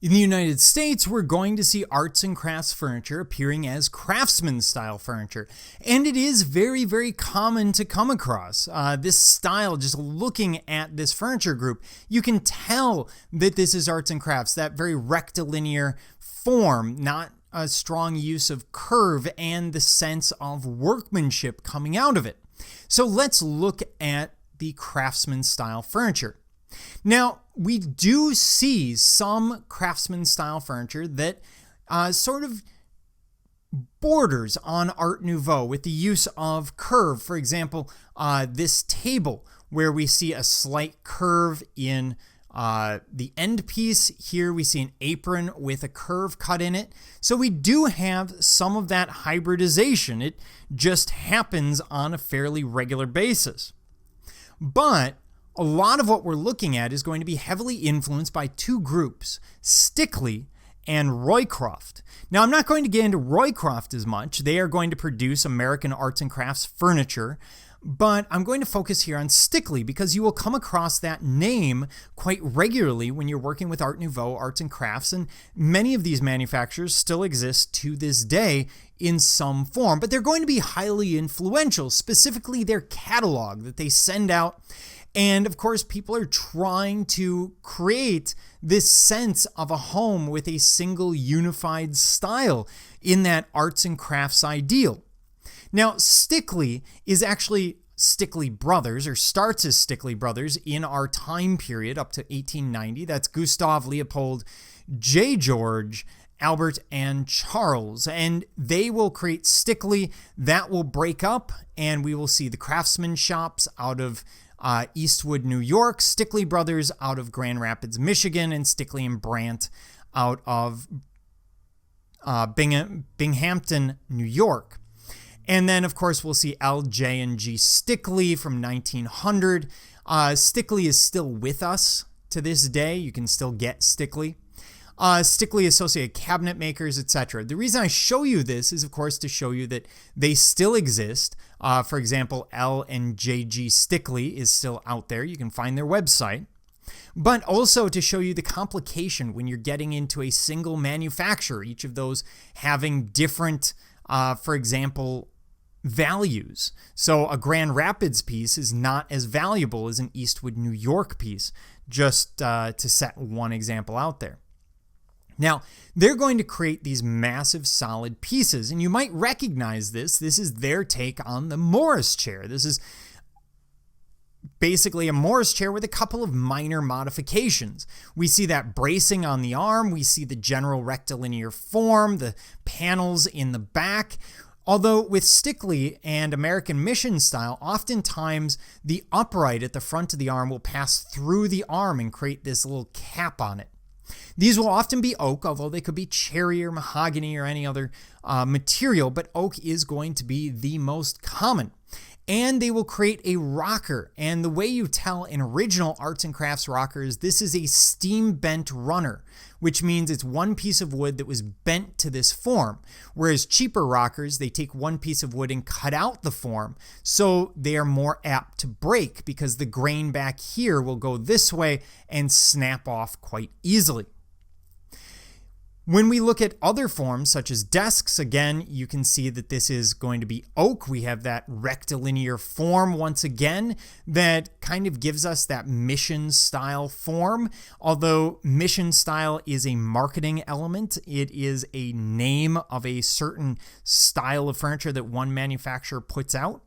In the United States, we're going to see arts and crafts furniture appearing as Craftsman Style furniture. And it is very, very common to come across. This style, just looking at this furniture group, you can tell that this is arts and crafts, that very rectilinear form, not a strong use of curve, and the sense of workmanship coming out of it. So let's look at the Craftsman Style furniture. Now, we do see some Craftsman Style furniture that sort of borders on Art Nouveau with the use of curve. For example, this table where we see a slight curve in the end piece. Here we see an apron with a curve cut in it. So we do have some of that hybridization. It just happens on a fairly regular basis. But a lot of what we're looking at is going to be heavily influenced by two groups, Stickley and Roycroft. Now, I'm not going to get into Roycroft as much. They are going to produce American arts and crafts furniture, but I'm going to focus here on Stickley because you will come across that name quite regularly when you're working with Art Nouveau arts and crafts, and many of these manufacturers still exist to this day in some form, but they're going to be highly influential, specifically their catalog that they send out. And of course, people are trying to create this sense of a home with a single unified style in that arts and crafts ideal. Now, Stickley is actually Stickley Brothers, or starts as Stickley Brothers in our time period up to 1890. That's Gustav, Leopold, J. George, Albert, and Charles. And they will create Stickley. That will break up, and we will see the craftsman shops out of Eastwood, New York, Stickley Brothers out of Grand Rapids, Michigan, and Stickley and Brandt out of Binghamton, New York. And then, of course, we'll see L, J, and G Stickley from 1900. Stickley is still with us to this day. You can still get Stickley. Stickley Associated Cabinet Makers, etc. The reason I show you this is, of course, to show you that they still exist. For example, L and JG Stickley is still out there. You can find their website. But also to show you the complication when you're getting into a single manufacturer, each of those having different, for example, values. So a Grand Rapids piece is not as valuable as an Eastwood, New York piece, just to set one example out there. Now, they're going to create these massive solid pieces, and you might recognize this. This is their take on the Morris chair. This is basically a Morris chair with a couple of minor modifications. We see that bracing on the arm. We see the general rectilinear form, the panels in the back. Although with Stickley and American Mission Style, oftentimes the upright at the front of the arm will pass through the arm and create this little cap on it. These will often be oak, although they could be cherry or mahogany or any other material, but oak is going to be the most common. And they will create a rocker. And the way you tell an original arts and crafts rocker is this is a steam bent runner, which means it's one piece of wood that was bent to this form. Whereas cheaper rockers, they take one piece of wood and cut out the form, so they are more apt to break because the grain back here will go this way and snap off quite easily. When we look at other forms, such as desks, again, you can see that this is going to be oak. We have that rectilinear form once again that kind of gives us that mission style form. Although mission style is a marketing element, it is a name of a certain style of furniture that one manufacturer puts out.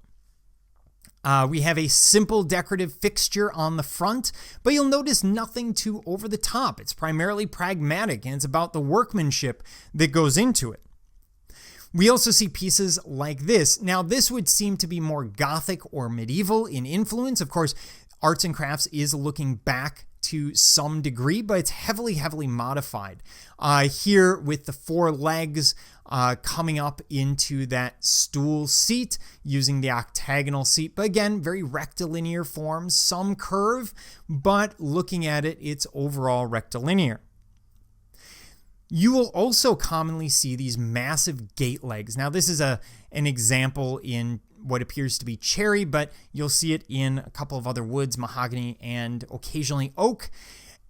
We have a simple decorative fixture on the front, but you'll notice nothing too over the top. It's primarily pragmatic, and it's about the workmanship that goes into it. We also see pieces like this. Now, this would seem to be more Gothic or medieval in influence. Of course, arts and crafts is looking back to some degree, but it's heavily, heavily modified. Here with the four legs coming up into that stool seat using the octagonal seat. But again, very rectilinear forms, some curve, but looking at it, it's overall rectilinear. You will also commonly see these massive gate legs. Now, this is an example in what appears to be cherry, but you'll see it in a couple of other woods, mahogany and occasionally oak.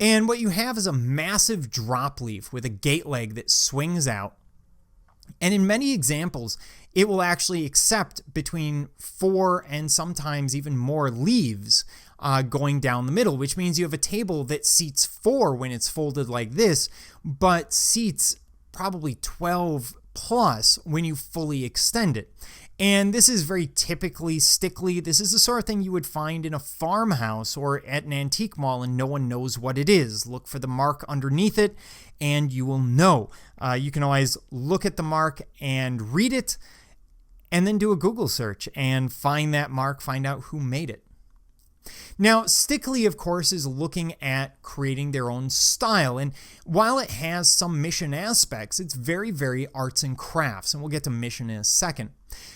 And what you have is a massive drop leaf with a gate leg that swings out. And in many examples, it will actually accept between 4 and sometimes even more leaves going down the middle, which means you have a table that seats 4 when it's folded like this, but seats probably 12 plus when you fully extend it. And this is very typically stickly. This is the sort of thing you would find in a farmhouse or at an antique mall and no one knows what it is. Look for the mark underneath it and you will know. You can always look at the mark and read it and then do a Google search and find that mark, find out who made it. Now, stickly, of course, is looking at creating their own style. And while it has some mission aspects, it's very, very arts and crafts. And we'll get to mission in a second.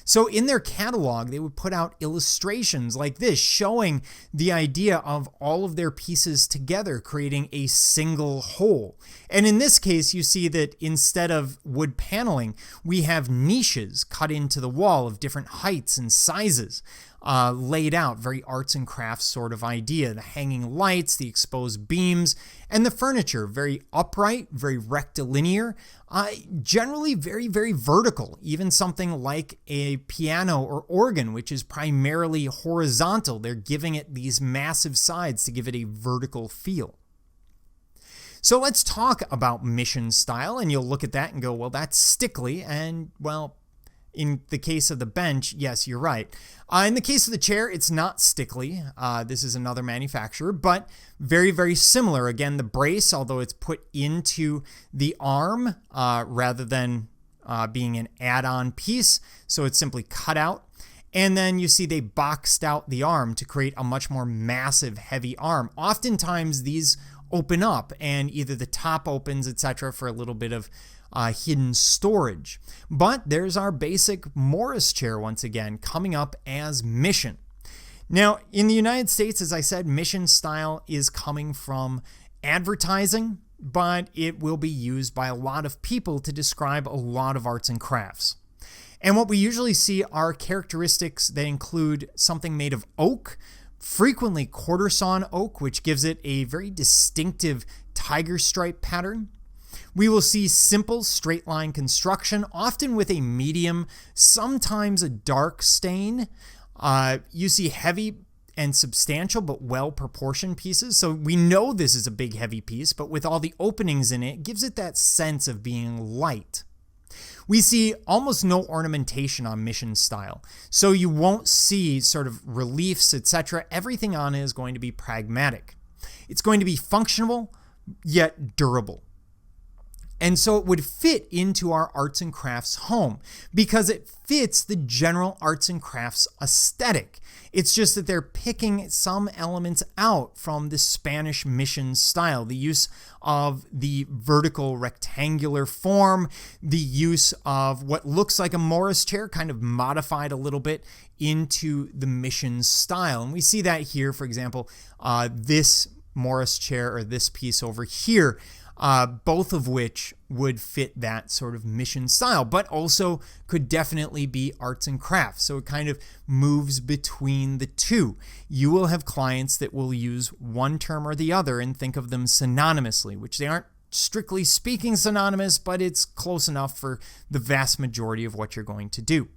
So in their catalog, they would put out illustrations like this, showing the idea of all of their pieces together, creating a single whole. And in this case, you see that instead of wood paneling, we have niches cut into the wall of different heights and sizes. Laid out, very arts and crafts sort of idea. The hanging lights, the exposed beams, and the furniture, very upright, very rectilinear, generally very, very vertical. Even something like a piano or organ, which is primarily horizontal. They're giving it these massive sides to give it a vertical feel. So let's talk about mission style, and you'll look at that and go, well, that's stickly, and well, in the case of the bench, yes, you're right. In the case of the chair, it's not stickly. This is another manufacturer, but very, very similar. Again, the brace, although it's put into the arm rather than being an add-on piece, so it's simply cut out. And then you see they boxed out the arm to create a much more massive, heavy arm. Oftentimes, these open up, and either the top opens, etc., for a little bit of hidden storage. But there's our basic Morris chair once again coming up as mission. Now, in the United States, as I said, mission style is coming from advertising, but it will be used by a lot of people to describe a lot of arts and crafts. And what we usually see are characteristics that include something made of oak, frequently quarter sawn oak, which gives it a very distinctive tiger stripe pattern. We will see simple straight line construction, often with a medium, sometimes a dark stain. You see heavy and substantial but well-proportioned pieces. So we know this is a big, heavy piece, but with all the openings in it, it gives it that sense of being light. We see almost no ornamentation on mission style. So you won't see sort of reliefs, etc. Everything on it is going to be pragmatic. It's going to be functional, yet durable. And so it would fit into our arts and crafts home because it fits the general arts and crafts aesthetic. It's just that they're picking some elements out from the Spanish mission style, the use of the vertical rectangular form, the use of what looks like a Morris chair, kind of modified a little bit into the mission style. And we see that here, for example, this Morris chair or this piece over here, both of which would fit that sort of mission style, but also could definitely be arts and crafts. So it kind of moves between the two. You will have clients that will use one term or the other and think of them synonymously, which they aren't strictly speaking synonymous, but it's close enough for the vast majority of what you're going to do.